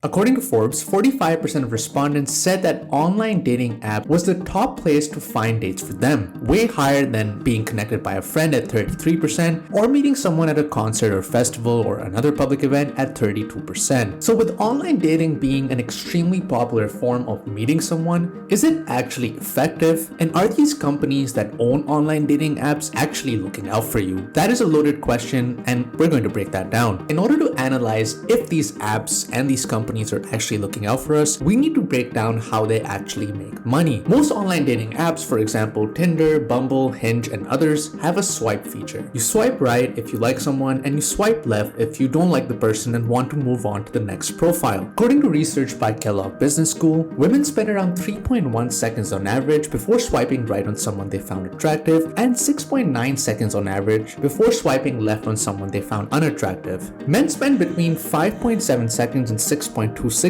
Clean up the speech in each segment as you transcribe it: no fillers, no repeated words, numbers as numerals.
According to Forbes, 45% of respondents said that online dating app was the top place to find dates for them, way higher than being connected by a friend at 33% or meeting someone at a concert or festival or another public event at 32%. So with online dating being an extremely popular form of meeting someone, is it actually effective? And are these companies that own online dating apps actually looking out for you? That is a loaded question, and we're going to break that down. In order to analyze if these apps and these companies are actually looking out for us, we need to break down how they actually make money. Most online dating apps, for example, Tinder, Bumble, Hinge, and others, have a swipe feature. You swipe right if you like someone, and you swipe left if you don't like the person and want to move on to the next profile. According to research by Kellogg Business School, women spend around 3.1 seconds on average before swiping right on someone they found attractive, and 6.9 seconds on average before swiping left on someone they found unattractive. Men spend between 5.7 seconds and 6.26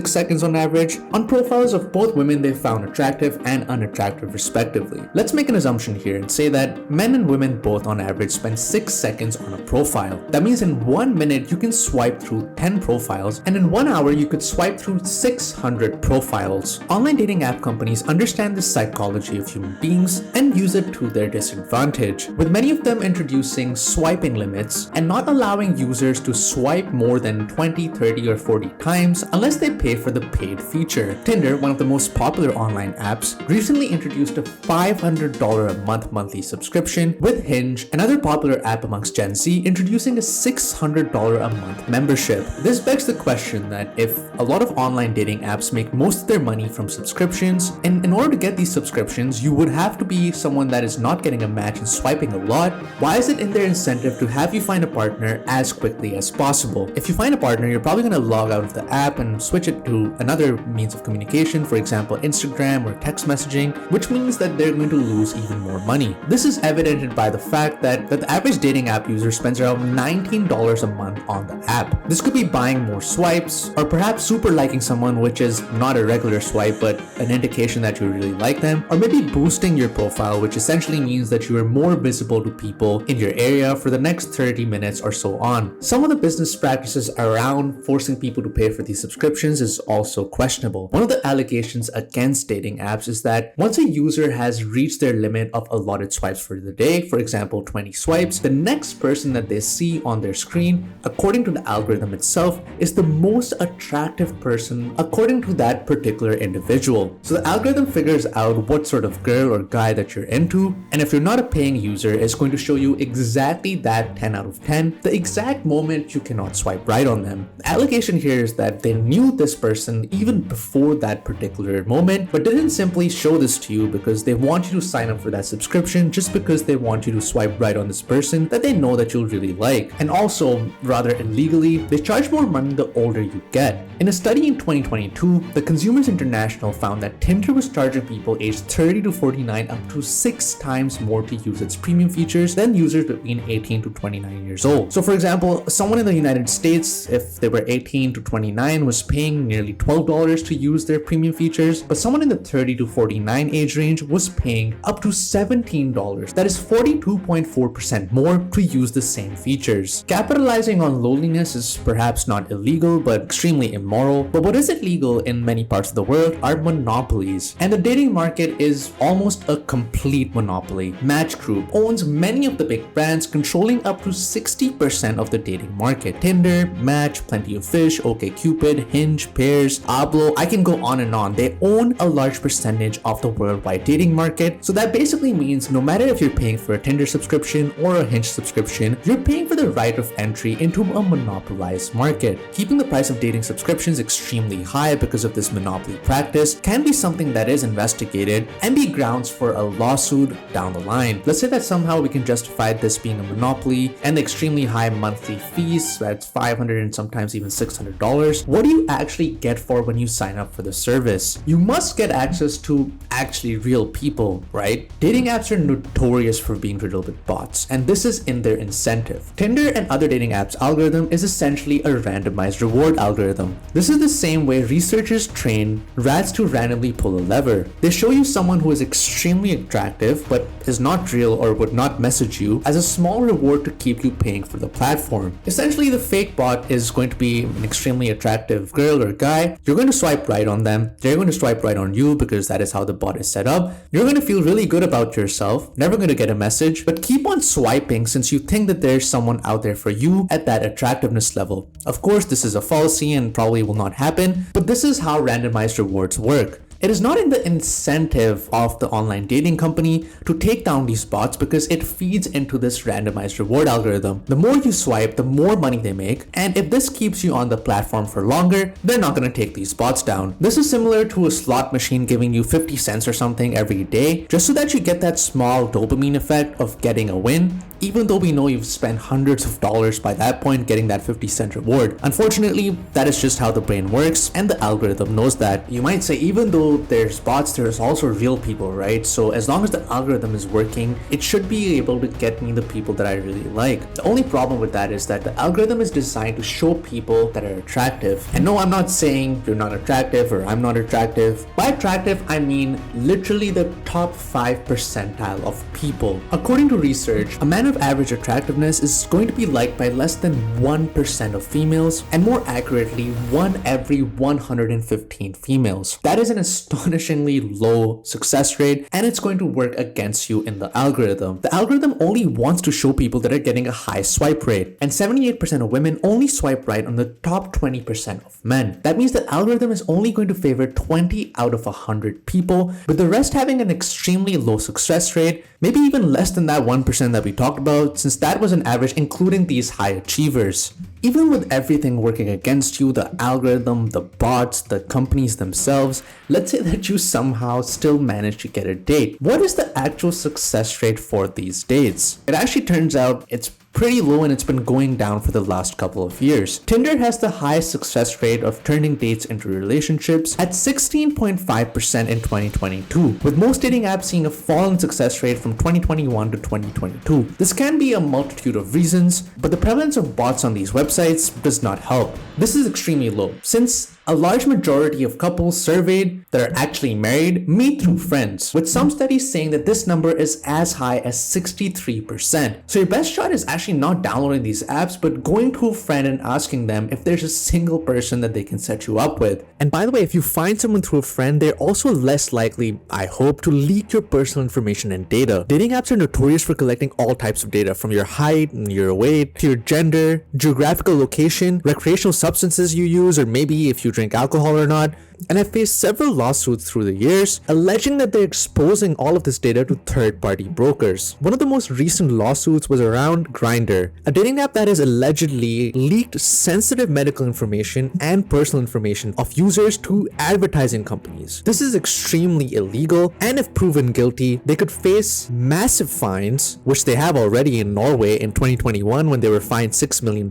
seconds on average on profiles of both women they found attractive and unattractive respectively. Let's make an assumption here and say that men and women both on average spend 6 seconds on a profile. That means in 1 minute you can swipe through 10 profiles, and in 1 hour you could swipe through 600 profiles. Online dating app companies understand the psychology of human beings and use it to their disadvantage, with many of them introducing swiping limits and not allowing users to swipe more than 20, 30, or 40 times unless they pay for the paid feature. Tinder, one of the most popular online apps, recently introduced a $500 a month monthly subscription, with Hinge, another popular app amongst Gen Z, introducing a $600 a month membership. This begs the question that if a lot of online dating apps make most of their money from subscriptions, and in order to get these subscriptions, you would have to be someone that is not getting a match and swiping a lot, why is it in their incentive to have you find a partner as quickly as possible? If you find a partner, you're probably going to log out of the app and switch it to another means of communication, for example Instagram or text messaging, which means that they're going to lose even more money. This is evidenced by the fact that the average dating app user spends around $19 a month on the app. This could be buying more swipes, or perhaps super liking someone, which is not a regular swipe but an indication that you really like them, or maybe boosting your profile, which essentially means that you are more visible to people in your area for the next 30 minutes or so on. Some of the business practices around forcing people to pay for these subscriptions is also questionable. One of the allegations against dating apps is that once a user has reached their limit of allotted swipes for the day, for example 20 swipes, the next person that they see on their screen, according to the algorithm itself, is the most attractive person according to that particular individual. So the algorithm figures out what sort of girl or guy that you're into, and if you're not a paying user, it's going to show you exactly that 10 out of 10, the exact moment you cannot swipe right on them. The allegation here is that they knew this person even before that particular moment, but didn't simply show this to you because they want you to sign up for that subscription just because they want you to swipe right on this person that they know that you'll really like. And also, rather illegally, they charge more money the older you get. In a study in 2022, the Consumers International found that Tinder was charging people aged 30 to 49 up to 6 times more to use its premium features than users between 18 to 29 years old. So for example, someone in the United States, if they were 18 to 29, was paying nearly $12 to use their premium features, but someone in the 30 to 49 age range was paying up to $17. That is 42.4% more to use the same features. Capitalizing on loneliness is perhaps not illegal, but extremely immoral. But what is illegal in many parts of the world are monopolies. And the dating market is almost a complete monopoly. Match Group owns many of the big brands, controlling up to 60% of the dating market. Tinder, Match, Plenty of Fish, OkCupid, Hinge, Pairs, Ablo, I can go on and on. They own a large percentage of the worldwide dating market. So that basically means no matter if you're paying for a Tinder subscription or a Hinge subscription, you're paying for the right of entry into a monopolized market. Keeping the price of dating subscriptions extremely high because of this monopoly practice can be something that is investigated and be grounds for a lawsuit down the line. Let's say that somehow we can justify this being a monopoly and the extremely high monthly fees, that's $500 and sometimes even $600. What do you actually get for when you sign up for the service? You must get access to actually real people, right? Dating apps are notorious for being riddled with bots, and this is in their incentive. Tinder and other dating apps algorithm is essentially a randomized reward algorithm. This is the same way researchers train rats to randomly pull a lever. They show you someone who is extremely attractive but is not real or would not message you as a small reward to keep you paying for the platform. Essentially, the fake bot is going to be an extremely attractive attractive girl or guy, you're going to swipe right on them. They're going to swipe right on you because that is how the bot is set up. You're going to feel really good about yourself, never going to get a message, but keep on swiping since you think that there's someone out there for you at that attractiveness level. Of course, this is a fallacy and probably will not happen, but this is how randomized rewards work. It is not in the incentive of the online dating company to take down these bots because it feeds into this randomized reward algorithm. The more you swipe, the more money they make, and if this keeps you on the platform for longer, they're not going to take these bots down. This is similar to a slot machine giving you 50 cents or something every day, just so that you get that small dopamine effect of getting a win, even though we know you've spent hundreds of dollars by that point getting that 50-cent reward. Unfortunately, that is just how the brain works, and the algorithm knows that. You might say, even though there's bots, there's also real people, right? So as long as the algorithm is working, it should be able to get me the people that I really like. The only problem with that is that the algorithm is designed to show people that are attractive. And no, I'm not saying you're not attractive or I'm not attractive. By attractive, I mean literally the top 5 percentile of people. According to research, a man of average attractiveness is going to be liked by less than 1% of females, and more accurately, 1 every 115 females. That is an astonishingly low success rate, and it's going to work against you in the algorithm. The algorithm only wants to show people that are getting a high swipe rate, and 78% of women only swipe right on the top 20% of men. That means the algorithm is only going to favor 20 out of 100 people, with the rest having an extremely low success rate, maybe even less than that 1% that we talked about, since that was an average including these high achievers. Even with everything working against you, the algorithm, the bots, the companies themselves, let's say that you somehow still manage to get a date. What is the actual success rate for these dates? It actually turns out it's pretty low, and it's been going down for the last couple of years. Tinder has the highest success rate of turning dates into relationships at 16.5% in 2022, with most dating apps seeing a fall in success rate from 2021 to 2022. This can be a multitude of reasons, but the prevalence of bots on these websites does not help. This is extremely low, since a large majority of couples surveyed that are actually married meet through friends, with some studies saying that this number is as high as 63%. So your best shot is actually not downloading these apps, but going to a friend and asking them if there's a single person that they can set you up with. And by the way, if you find someone through a friend, they're also less likely, I hope, to leak your personal information and data. Dating apps are notorious for collecting all types of data, from your height and your weight to your gender, geographical location, recreational substances you use, or maybe if you drink alcohol or not. And I've faced several lawsuits through the years alleging that they're exposing all of this data to third-party brokers. One of the most recent lawsuits was around Grindr, a dating app that has allegedly leaked sensitive medical information and personal information of users to advertising companies. This is extremely illegal, and if proven guilty, they could face massive fines, which they have already in Norway in 2021 when they were fined $6 million,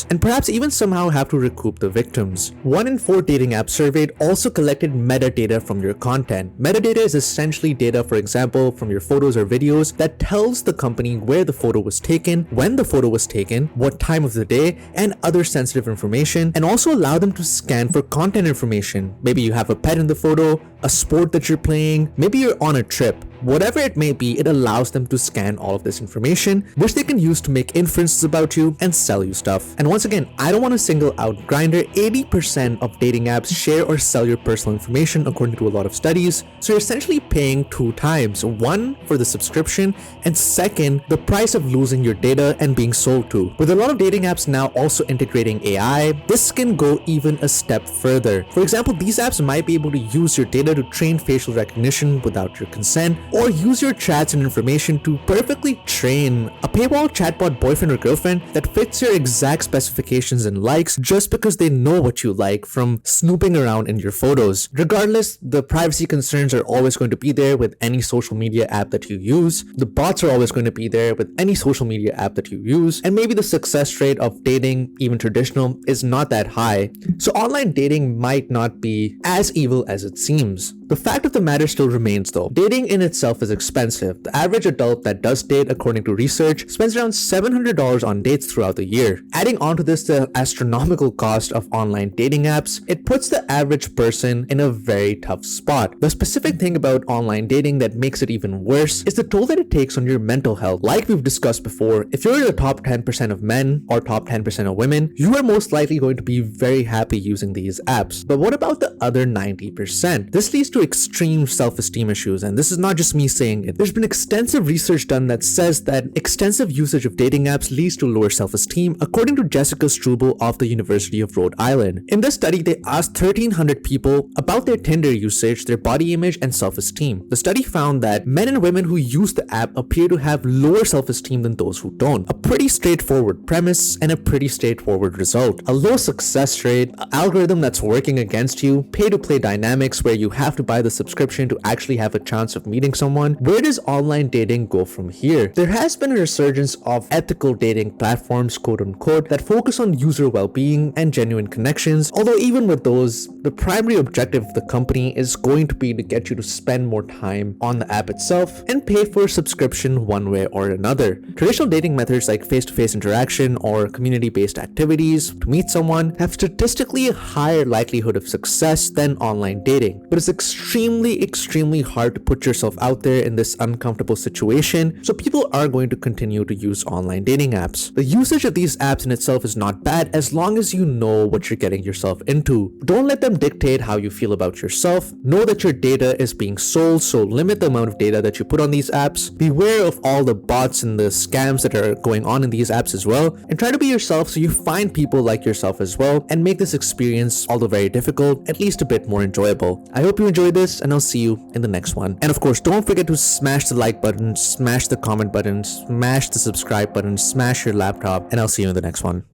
and perhaps even somehow have to recoup the victims. 1 in 4 dating apps surveyed also collected metadata from your content. Metadata is essentially data, for example, from your photos or videos that tells the company where the photo was taken, when the photo was taken, what time of the day, and other sensitive information, and also allow them to scan for content information. Maybe you have a pet in the photo, a sport that you're playing, maybe you're on a trip. Whatever it may be, it allows them to scan all of this information, which they can use to make inferences about you and sell you stuff. And once again, I don't want to single out Grindr. 80% of dating apps share or sell your personal information according to a lot of studies. So you're essentially paying 2 times. 1, for the subscription, and 2nd, the price of losing your data and being sold to. With a lot of dating apps now also integrating AI, this can go even a step further. For example, these apps might be able to use your data to train facial recognition without your consent, or use your chats and information to perfectly train a paywall chatbot boyfriend or girlfriend that fits your exact specifications and likes just because they know what you like from snooping around in your photos. Regardless, the privacy concerns are always going to be there with any social media app that you use. The bots are always going to be there with any social media app that you use. And maybe the success rate of dating, even traditional, is not that high. So online dating might not be as evil as it seems. The fact of the matter still remains though. Dating in itself is expensive. The average adult that does date, according to research, spends around $700 on dates throughout the year. Adding onto this the astronomical cost of online dating apps, it puts the average person in a very tough spot. The specific thing about online dating that makes it even worse is the toll that it takes on your mental health. Like we've discussed before, if you're in the top 10% of men or top 10% of women, you are most likely going to be very happy using these apps. But what about the other 90%? This leads to extreme self-esteem issues, and this is not just me saying it. There's been extensive research done that says that extensive usage of dating apps leads to lower self-esteem, according to Jessica Struble of the University of Rhode Island. In this study, they asked 1,300 people about their Tinder usage, their body image, and self-esteem. The study found that men and women who use the app appear to have lower self-esteem than those who don't. A pretty straightforward premise and a pretty straightforward result. A low success rate, an algorithm that's working against you, pay-to-play dynamics where you have to buy the subscription to actually have a chance of meeting someone. Where does online dating go from here? There has been a resurgence of ethical dating platforms, quote unquote, that focus on user well-being and genuine connections. Although even with those, the primary objective of the company is going to be to get you to spend more time on the app itself and pay for a subscription one way or another. Traditional dating methods like face-to-face interaction or community-based activities to meet someone have statistically a higher likelihood of success than online dating. But it's extremely hard to put yourself out there in this uncomfortable situation, so people are going to continue to use online dating apps. The usage of these apps in itself is not bad as long as you know what you're getting yourself into. Don't let them dictate how you feel about yourself. Know that your data is being sold, so limit the amount of data that you put on these apps. Beware of all the bots and the scams that are going on in these apps as well, and try to be yourself so you find people like yourself as well and make this experience, although very difficult, at least a bit more enjoyable. I hope you enjoyed this, and I'll see you in the next one. And of course, don't forget to smash the like button, smash the comment button, smash the subscribe button, smash your laptop, and I'll see you in the next one.